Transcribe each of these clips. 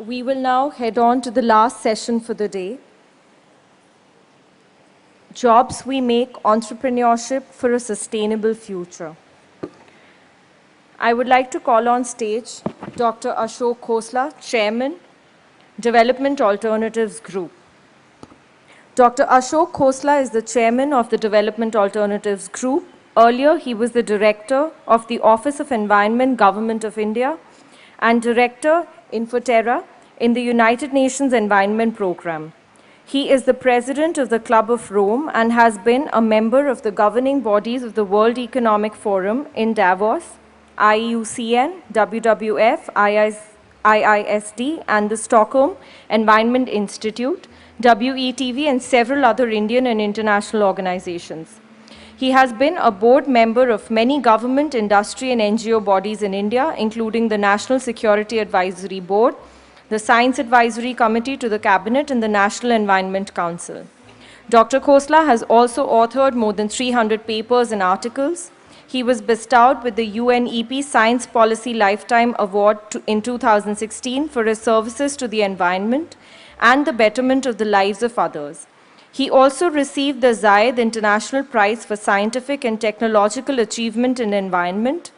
We will now head on to the last session for the day. Jobs we make, entrepreneurship for a sustainable future. I would like to call on stage Dr. Ashok Khosla, Chairman, Development Alternatives Group. Dr. Ashok Khosla is the Chairman of the Development Alternatives Group. Earlier, he was the Director of the Office of Environment, Government of India, and Director Infoterra in the United Nations Environment Programme. He is the President of the Club of Rome and has been a member of the governing bodies of the World Economic Forum in Davos, IUCN, WWF, IISD, and the Stockholm Environment Institute, WETV, and several other Indian and international organizations. He has been a board member of many government, industry, and NGO bodies in India, including the National Security Advisory Board, the Science Advisory Committee to the Cabinet, and the National Environment Council. Dr. Khosla has also authored more than 300 papers and articles. He was bestowed with the UNEP Science Policy Lifetime Award in 2016 for his services to the environment and the betterment of the lives of others. He also received the Zayed International Prize for Scientific and Technological Achievement in Environment.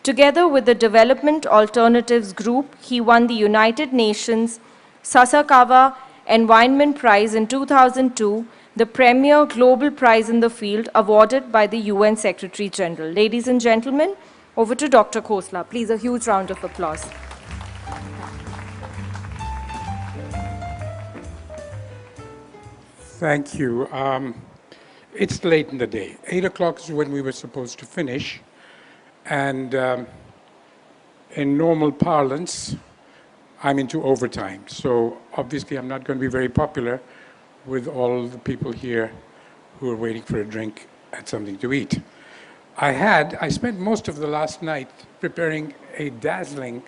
Together with the Development Alternatives Group, he won the United Nations Sasakawa Environment Prize in 2002, the premier global prize in the field awarded by the UN Secretary General. Ladies and gentlemen, over to Dr. Khosla. Please, a huge round of applause. Thank you. It's late in the day. 8 o'clock is when we were supposed to finish. And in normal parlance, I'm into overtime. So obviously I'm not going to be very popular with all the people here who are waiting for a drink and something to eat. I spent most of the last night preparing a dazzling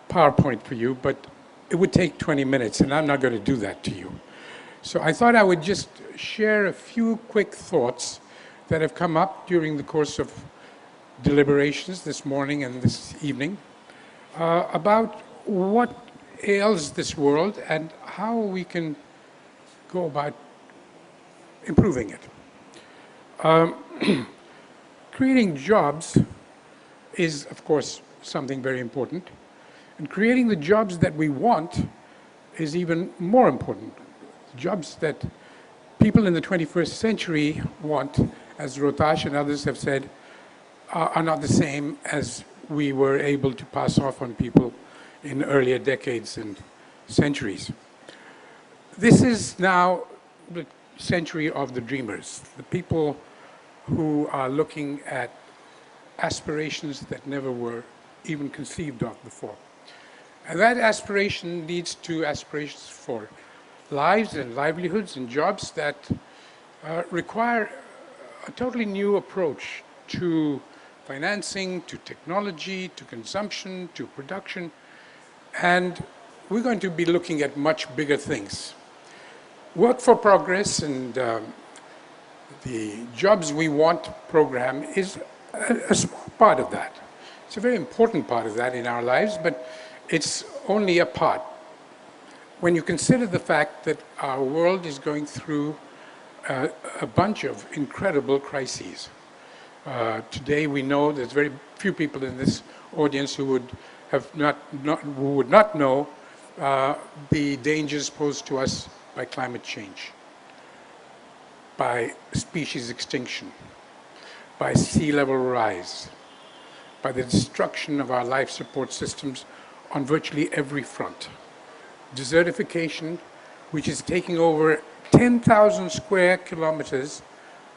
PowerPoint for you, but it would take 20 minutes, and I'm not going to do that to you. So I thought I would just share a few quick thoughts that have come up during the course of deliberations this morning and this evening about what ails this world and how we can go about improving it. Creating jobs is, of course, something very important. And creating the jobs that we want is even more important. Jobs that people in the 21st century want, as Rotash and others have said, are not the same as we were able to pass off on people in earlier decades and centuries. This is now the century of the dreamers, the people who are looking at aspirations that never were even conceived of before. And that aspiration leads to aspirations for lives and livelihoods and jobs that require a totally new approach to financing, to technology, to consumption, to production. And we're going to be looking at much bigger things. Work for Progress and the Jobs We Want program is a small part of that. It's a very important part of that in our lives, but it's only a part. When you consider the fact that our world is going through a bunch of incredible crises. Today we know there's very few people in this audience who would not know the dangers posed to us by climate change, by species extinction, by sea level rise, by the destruction of our life support systems on virtually every front. Desertification, which is taking over 10,000 square kilometers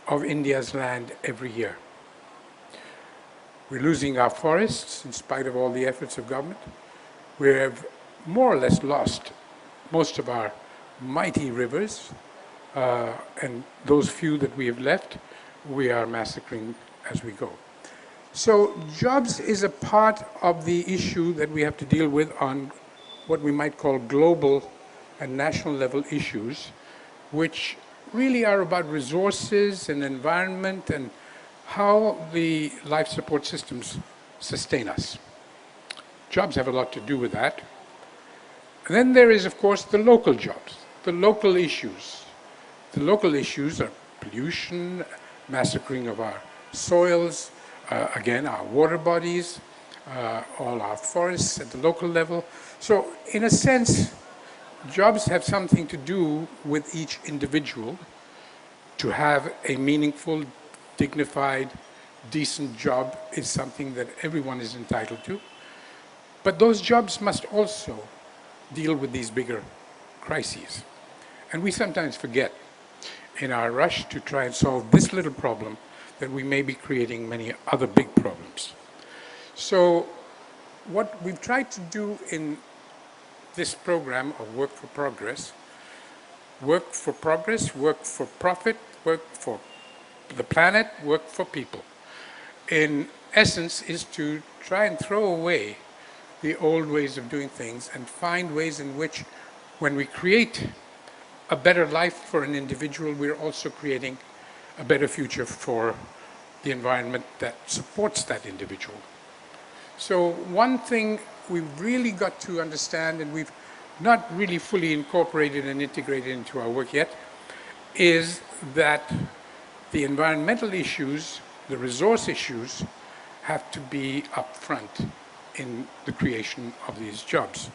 of India's land every year. We're losing our forests in spite of all the efforts of government. We have more or less lost most of our mighty rivers, and those few that we have left, we are massacring as we go. So jobs is a part of the issue that we have to deal with on what we might call global and national level issues, which really are about resources and environment and how the life support systems sustain us. Jobs have a lot to do with that. And then there is, of course, the local jobs, the local issues. The local issues are pollution, massacring of our soils, again, our water bodies, all our forests at the local level. So, in a sense, jobs have something to do with each individual. To have a meaningful, dignified, decent job is something that everyone is entitled to. But those jobs must also deal with these bigger crises. And we sometimes forget in our rush to try and solve this little problem that we may be creating many other big problems. So what we've tried to do in this program of Work for Progress, work for progress, work for profit, work for the planet, work for people, in essence is to try and throw away the old ways of doing things and find ways in which when we create a better life for an individual, we're also creating a better future for the environment that supports that individual. So one thing we've really got to understand, and we've not really fully incorporated and integrated into our work yet, is that the environmental issues, the resource issues, have to be up front in the creation of these jobs.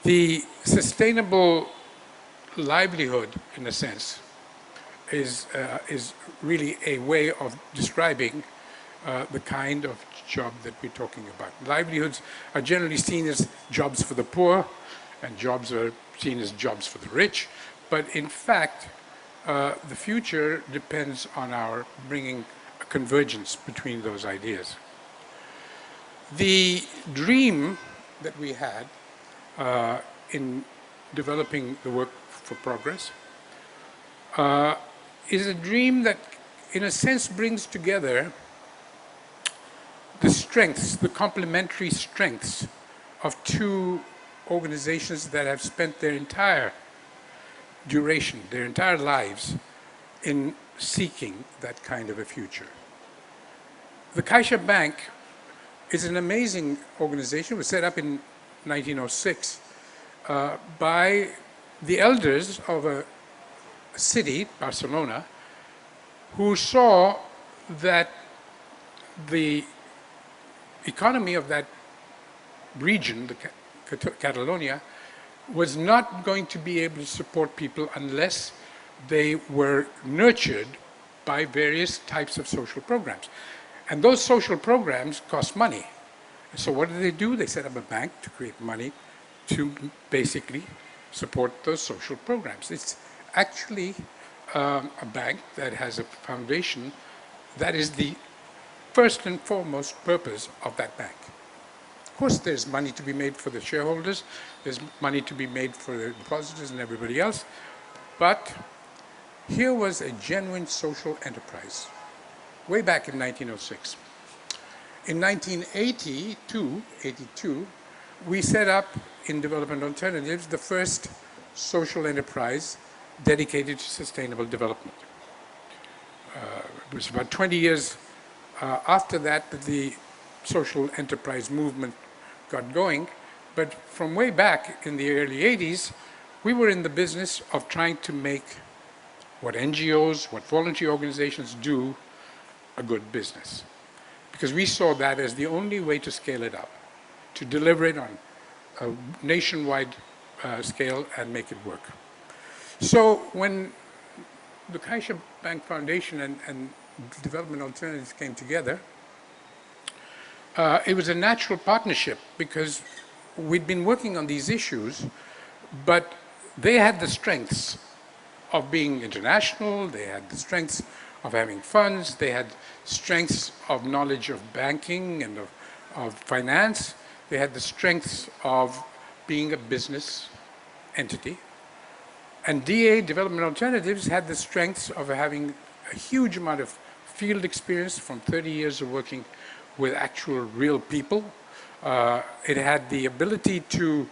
The sustainable livelihood, in a sense, is really a way of describing the kind of job that we're talking about. Livelihoods are generally seen as jobs for the poor, and jobs are seen as jobs for the rich, but in fact, the future depends on our bringing a convergence between those ideas. The dream that we had in developing the Work for Progress is a dream that, in a sense, brings together the strengths, the complementary strengths of two organizations that have spent their entire duration, their entire lives, in seeking that kind of a future. The Caixa Bank is an amazing organization. It was set up in 1906 by the elders of a city, Barcelona, who saw that the economy of that region, Catalonia, was not going to be able to support people unless they were nurtured by various types of social programs. And those social programs cost money. So what do? They set up a bank to create money to basically support those social programs. It's actually a bank that has a foundation that is the first and foremost purpose of that bank. Of course, there's money to be made for the shareholders, there's money to be made for the depositors and everybody else, but here was a genuine social enterprise, way back in 1906. In 1982, we set up in Development Alternatives the first social enterprise dedicated to sustainable development. It was about 20 years after that the social enterprise movement got going, but from way back in the early 80s, we were in the business of trying to make what NGOs, what voluntary organizations do, a good business. Because we saw that as the only way to scale it up, to deliver it on a nationwide scale and make it work. So when the Caixa Bank Foundation and Development Alternatives came together, it was a natural partnership because we'd been working on these issues, but they had the strengths of being international, they had the strengths of having funds, they had strengths of knowledge of banking and of finance, they had the strengths of being a business entity. And DA, Development Alternatives, had the strengths of having a huge amount of field experience from 30 years of working with actual real people. It had the ability to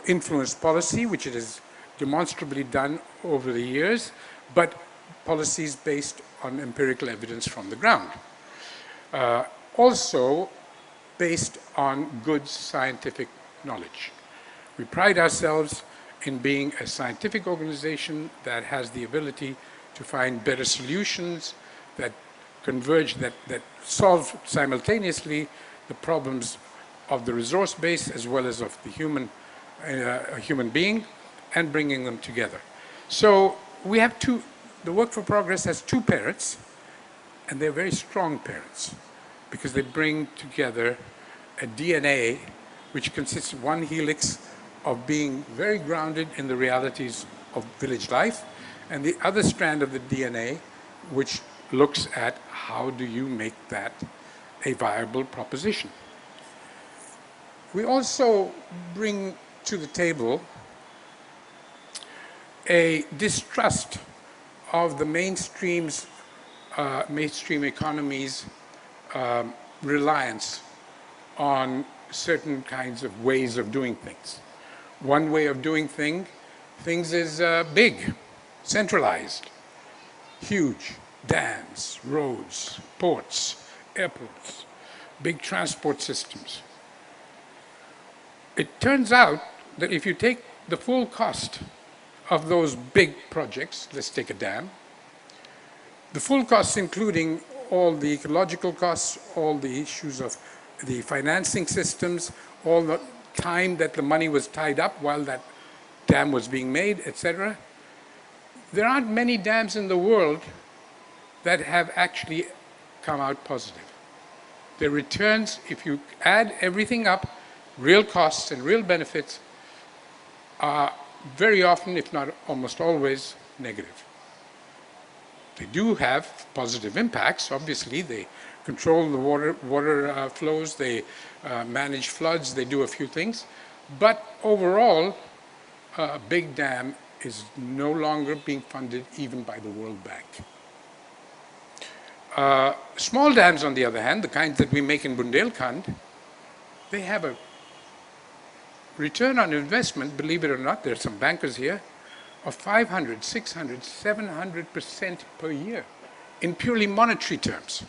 influence policy, which it has demonstrably done over the years, but policies based on empirical evidence from the ground. Also based on good scientific knowledge. We pride ourselves in being a scientific organization that has the ability to find better solutions that converge, that solve simultaneously the problems of the resource base as well as of the human being, and bringing them together. So we have the Work for Progress has two parents, and they're very strong parents because they bring together a DNA which consists of one helix of being very grounded in the realities of village life, and the other strand of the DNA which looks at how do you make that a viable proposition. We also bring to the table a distrust of the mainstream economy's reliance on certain kinds of ways of doing things. One way of doing things is big, centralized, huge, dams, roads, ports, airports, big transport systems. It turns out that if you take the full cost of those big projects, let's take a dam, the full costs including all the ecological costs, all the issues of the financing systems, all the time that the money was tied up while that dam was being made, etc. There aren't many dams in the world that have actually come out positive. Their returns, if you add everything up, real costs and real benefits, are very often, if not almost always, negative. They do have positive impacts. Obviously, they control the water flows, they manage floods, they do a few things. But overall, a big dam is no longer being funded even by the World Bank. Small dams, on the other hand, the kinds that we make in Bundelkhand, they have a return on investment, believe it or not, there are some bankers here, of 500, 600, 700% per year in purely monetary terms.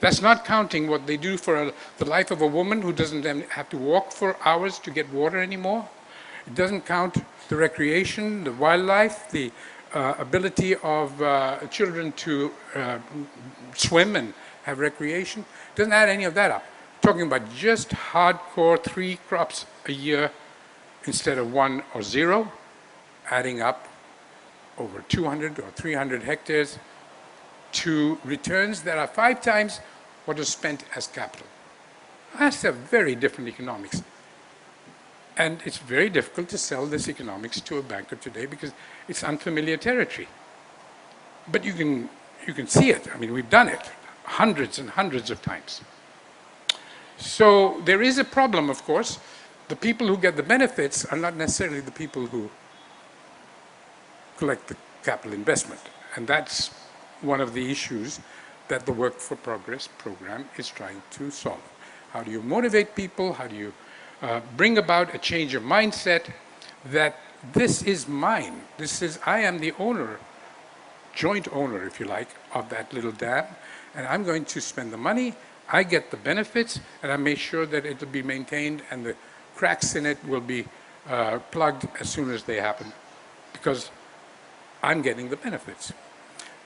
That's not counting what they do for the life of a woman who doesn't then have to walk for hours to get water anymore. It doesn't count the recreation, the wildlife, the ability of children to swim and have recreation. It doesn't add any of that up. Talking about just hardcore 3 crops a year instead of 1 or 0, adding up over 200 or 300 hectares to returns that are 5 times what is spent as capital. That's a very different economics. And it's very difficult to sell this economics to a banker today because it's unfamiliar territory. But you can see it. I mean, we've done it hundreds and hundreds of times. So there is a problem, of course. The people who get the benefits are not necessarily the people who collect the capital investment. And that's one of the issues that the Work for Progress program is trying to solve. How do you motivate people? How do you bring about a change of mindset that this is mine? I am the owner, joint owner, if you like, of that little dam, and I'm going to spend the money, I get the benefits, and I make sure that it will be maintained and the cracks in it will be plugged as soon as they happen, because I'm getting the benefits.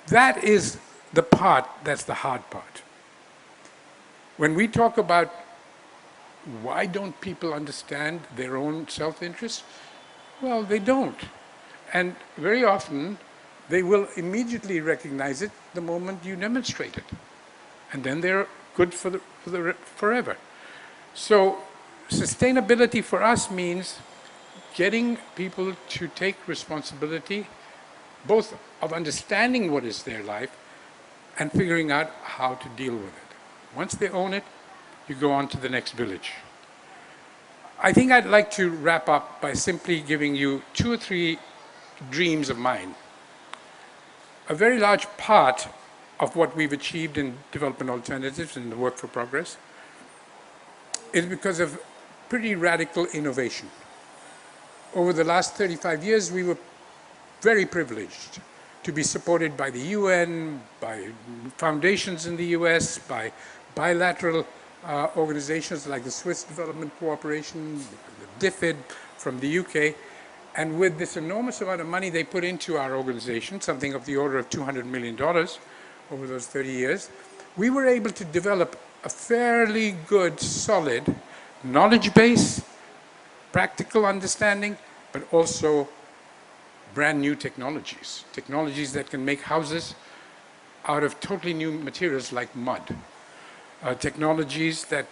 That is the part that's the hard part. When we talk about why don't people understand their own self-interest, well, they don't. And very often, they will immediately recognize it the moment you demonstrate it. And then they're good for forever. So sustainability for us means getting people to take responsibility, both of understanding what is their life and figuring out how to deal with it. Once they own it, you go on to the next village. I think I'd like to wrap up by simply giving you 2 or 3 dreams of mine. A very large part of what we've achieved in development alternatives and the Work for Progress is because of pretty radical innovation. Over the last 35 years, we were very privileged to be supported by the UN, by foundations in the US, by bilateral organizations like the Swiss Development Cooperation, the DFID from the UK, and with this enormous amount of money they put into our organization, something of the order of $200 million over those 30 years, we were able to develop a fairly good, solid knowledge base, practical understanding, but also brand new technologies. Technologies that can make houses out of totally new materials like mud. Technologies that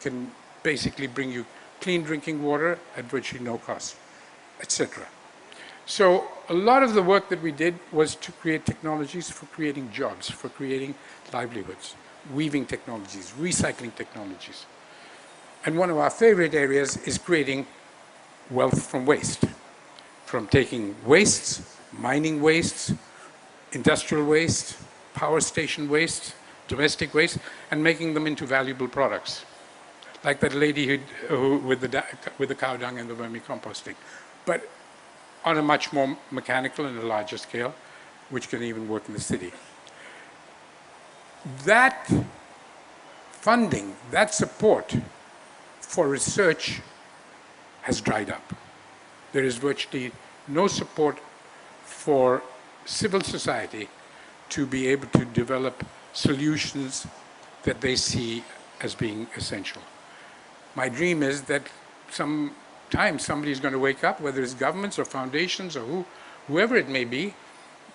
can basically bring you clean drinking water at virtually no cost, etc. So a lot of the work that we did was to create technologies for creating jobs, for creating livelihoods, weaving technologies, recycling technologies. And one of our favorite areas is creating wealth from waste, from taking wastes, mining wastes, industrial waste, power station waste, domestic waste, and making them into valuable products. Like that lady who with the cow dung and the vermicomposting. But on a much more mechanical and a larger scale, which can even work in the city. That funding, that support for research has dried up. There is virtually no support for civil society to be able to develop solutions that they see as being essential. My dream is that sometime somebody is going to wake up, whether it's governments or foundations or whoever it may be,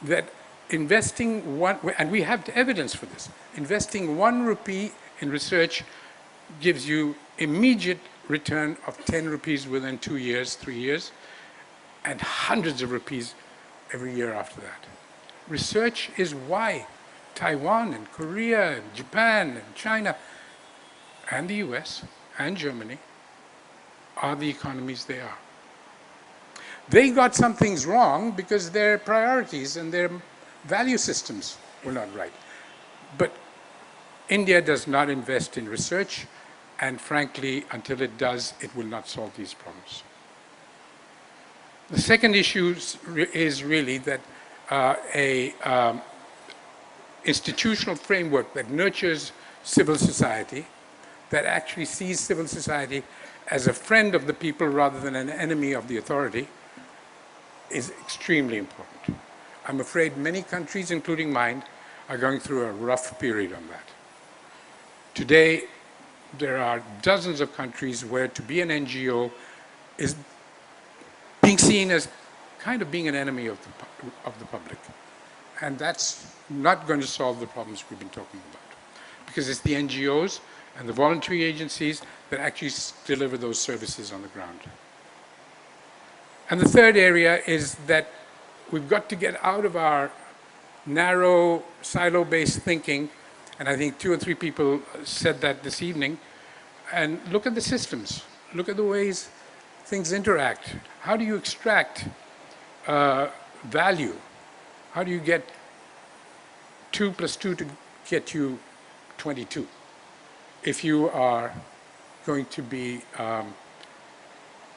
that investing one, and we have evidence for this, investing 1 rupee in research gives you immediate return of 10 rupees within 2 years, 3 years, and hundreds of rupees every year after that. Research is why Taiwan and Korea and Japan and China and the US and Germany are the economies they are. They got some things wrong because their priorities and their value systems were not right. But India does not invest in research, and frankly, until it does, it will not solve these problems. The second issue is really that institutional framework that nurtures civil society, that actually sees civil society as a friend of the people rather than an enemy of the authority, is extremely important. I'm afraid many countries, including mine, are going through a rough period on that. Today, there are dozens of countries where to be an NGO is being seen as kind of being an enemy of the public. And that's not going to solve the problems we've been talking about. Because it's the NGOs and the voluntary agencies that actually deliver those services on the ground. And the third area is that we've got to get out of our narrow, silo-based thinking, and I think 2 or 3 people said that this evening, and look at the systems. Look at the ways things interact. How do you extract value? How do you get 2 + 2 to get you 22 if you are going to be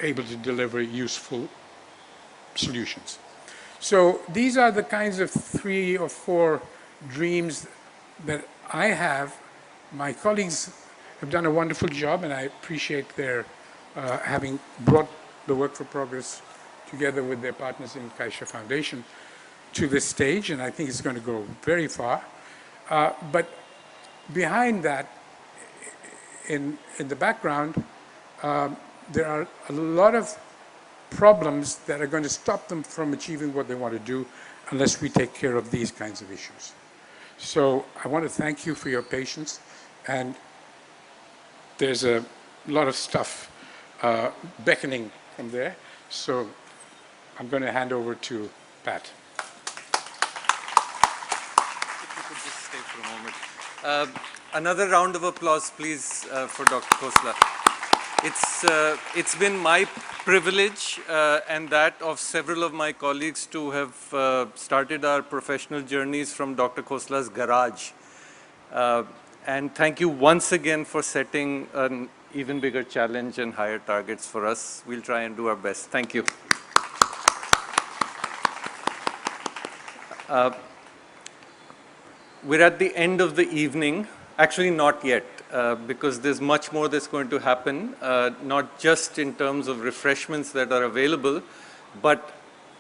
able to deliver useful solutions? So these are the kinds of 3 or 4 dreams that I have. My colleagues have done a wonderful job, and I appreciate their having brought the Work for Progress together with their partners in Kaisha Foundation to this stage, and I think it's going to go very far. But behind that, in the background, there are a lot of problems that are going to stop them from achieving what they want to do unless we take care of these kinds of issues. So I want to thank you for your patience, and there's a lot of stuff beckoning from there. So I'm going to hand over to Pat. If you could just stay for a moment. Another round of applause, please, for Dr. Khosla. It's been my privilege and that of several of my colleagues to have started our professional journeys from Dr. Khosla's garage. And thank you once again for setting an even bigger challenge and higher targets for us. We'll try and do our best. Thank you. We're at the end of the evening. Actually, not yet. because there's much more that's going to happen, not just in terms of refreshments that are available, but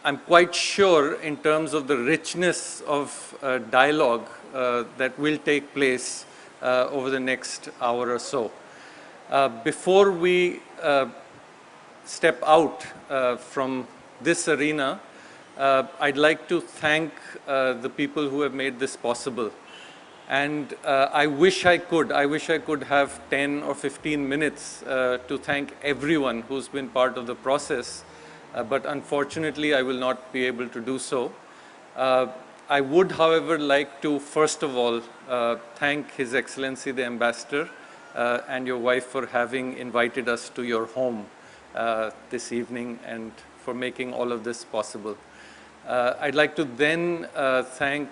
I'm quite sure in terms of the richness of dialogue that will take place over the next hour or so. Before we step out from this arena, I'd like to thank the people who have made this possible. And I wish I could have 10 or 15 minutes to thank everyone who's been part of the process, but unfortunately I will not be able to do so. I would, however, like to first of all thank His Excellency the Ambassador and your wife for having invited us to your home this evening and for making all of this possible. I'd like to then thank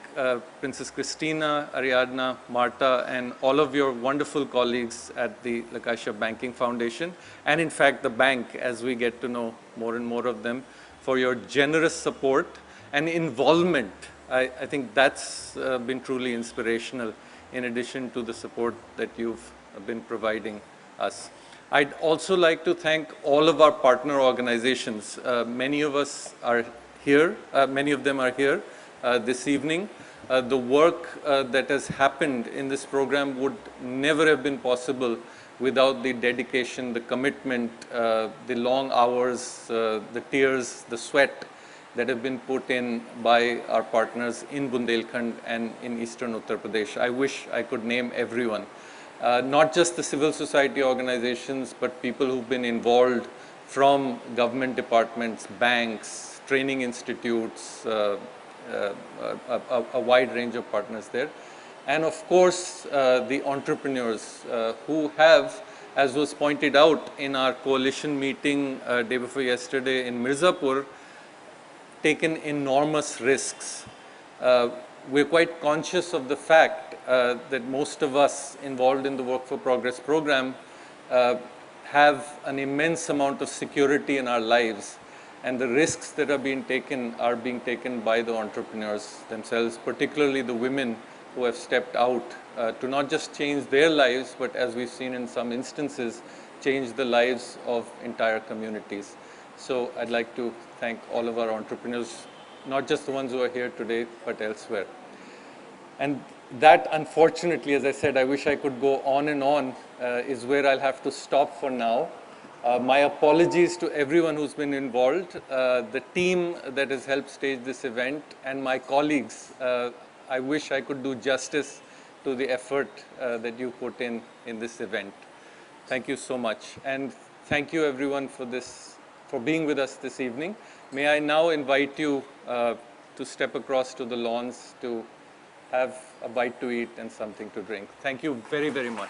Princess Christina, Ariadna, Marta, and all of your wonderful colleagues at the Lakshya Banking Foundation, and in fact the bank, as we get to know more and more of them, for your generous support and involvement. I think that's been truly inspirational, in addition to the support that you've been providing us. I'd also like to thank all of our partner organizations. Many of us are here, many of them are here this evening. The work that has happened in this program would never have been possible without the dedication, the commitment, the long hours, the tears, the sweat that have been put in by our partners in Bundelkhand and in eastern Uttar Pradesh. I wish I could name everyone. Not just the civil society organizations, but people who've been involved from government departments, banks, training institutes, a wide range of partners there. And of course, the entrepreneurs who have, as was pointed out in our coalition meeting day before yesterday in Mirzapur, taken enormous risks. We're quite conscious of the fact that most of us involved in the Work for Progress program have an immense amount of security in our lives, and the risks that are being taken by the entrepreneurs themselves, particularly the women who have stepped out to not just change their lives, but as we've seen in some instances, change the lives of entire communities. So I'd like to thank all of our entrepreneurs, not just the ones who are here today, but elsewhere. And that, unfortunately, as I said, I wish I could go on and on, is where I'll have to stop for now. My apologies to everyone who's been involved, the team that has helped stage this event, and my colleagues. I wish I could do justice to the effort that you put in this event. Thank you so much. And thank you everyone for being with us this evening. May I now invite you to step across to the lawns to have a bite to eat and something to drink. Thank you very, very much.